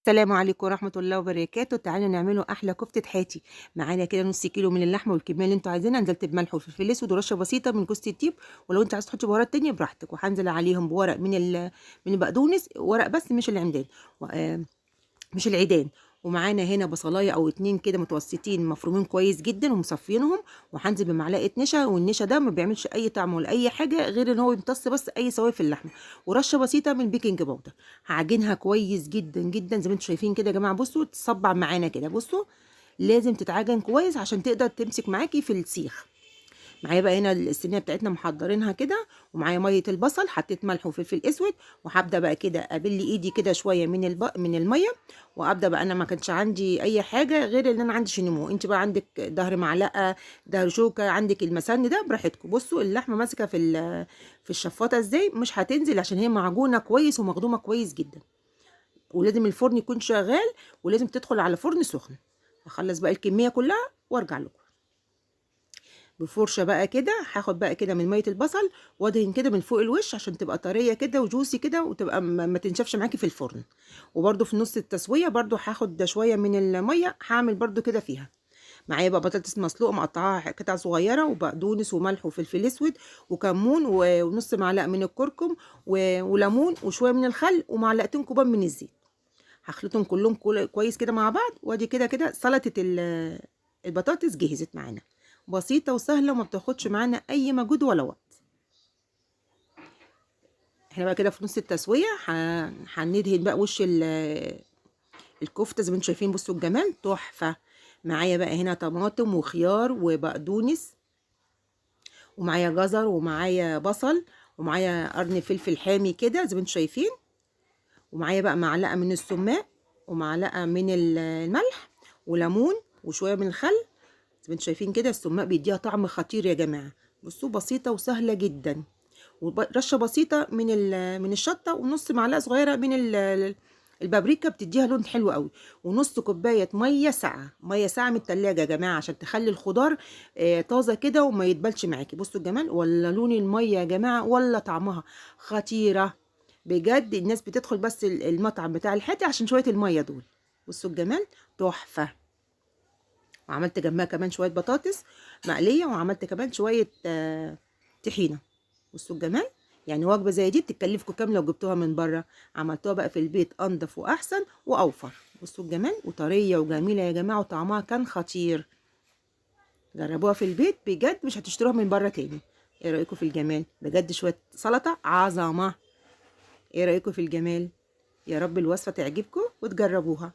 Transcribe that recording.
السلام عليكم ورحمة الله وبركاته. تعالوا نعملوا أحلى كفتة حاتي. معانا كده نص كيلو من اللحمة والكمية اللي انتوا عايزينها. نزلت بملح وفلفل اسود ورشة بسيطة من جوز الطيب، ولو انت عايز تحطي بهارات تانية براحتك. وهنزل عليهم بورق من البقدونس، ورق بس مش العمدان مش العيدان. ومعانا هنا بصلايه او اتنين كده متوسطين مفرومين كويس جدا ومصفينهم. وهنزل بمعلقه نشا، والنشا ده ما بيعملش اي طعم ولا اي حاجه غير ان هو يمتص بس اي سوائل في اللحمه. ورشه بسيطه من بيكنج باودر. هعجنها كويس جدا جدا زي ما انتم شايفين كده يا جماعه. بصوا تصبع معانا كده، بصوا لازم تتعجن كويس عشان تقدر تمسك معاكي في السيخ. معايا بقى هنا الصينيه بتاعتنا محضرينها كده، ومعايا ميه البصل، حطيت ملح وفلفل اسود. وهبدا بقى كده ابل ايدي كده شويه من الميه. وابدا بقى، انا ما كانش عندي اي حاجه غير ان انا عندي شينمو. انت بقى عندك ظهر معلقه، ظهر شوكه، عندك المسن ده براحتكم. بصوا اللحمه ماسكه في الشفاطه ازاي، مش هتنزل عشان هي معجونه كويس ومخدومه كويس جدا. ولازم الفرن يكون شغال، ولازم تدخل على فرن سخن. هخلص بقى الكميه كلها وارجع لكم. بفرشه بقى كده هاخد بقى كده من ميه البصل، وادهن كده من فوق الوش عشان تبقى طريه كده وجوسي كده، وتبقى ما تنشفش معاكي في الفرن. وبرده في نص التسويه برده هاخد ده شويه من الميه، هعمل برده كده فيها. معايا بقى بطاطس مسلوقه مقطعاها قطع صغيره، وبقدونس وملح وفلفل اسود وكمون ونص معلقه من الكركم وليمون وشويه من الخل ومعلقتين كبار من الزيت. هخلطهم كلهم كويس كده مع بعض. وادي كده كده سلطه البطاطس جهزت معانا. بسيطة وسهلة وما بتاخدش معانا أي مجهود ولا وقت. احنا بقى كده في نص التسوية هندهن بقى وش الكفتة زي ما انتم شايفين. بصوا الجمال تحفة. معايا بقى هنا طماطم وخيار وبقدونس، ومعايا جزر، ومعايا بصل، ومعايا قرن فلفل حامي كده زي ما انتم شايفين. ومعايا بقى معلقة من السماق، ومعلقة من الملح، وليمون، وشوية من الخل. زي ما انتم شايفين كده السماق بيديها طعم خطير يا جماعه. بصوا بسيطه وسهله جدا. ورشه بسيطه من الشطه، ونص معلقه صغيره من البابريكا بتديها لون حلو قوي. ونص كوبايه ميه ساقعه، ميه ساقعه من التلاجة يا جماعه عشان تخلي الخضار طازه كده وما يتبلش معاكي. بصوا الجمال، ولا لون الميه يا جماعه ولا طعمها خطيره. بجد الناس بتدخل بس المطعم بتاع الحاتي عشان شويه الميه دول. بصوا الجمال تحفه. وعملت جنبها كمان شويه بطاطس مقليه، وعملت كمان شويه طحينه. بصوا الجمال. يعني وجبه زي دي بتتكلفكم كام لو جبتوها من بره؟ عملتوها بقى في البيت انضف واحسن واوفر. بصوا الجمال، وطريه وجميله يا جماعه، وطعمها كان خطير. جربوها في البيت بجد، مش هتشتروها من بره تاني. ايه رايكم في الجمال؟ بجد شويه سلطه عظمه. ايه رايكم في الجمال؟ يا رب الوصفه تعجبكم وتجربوها.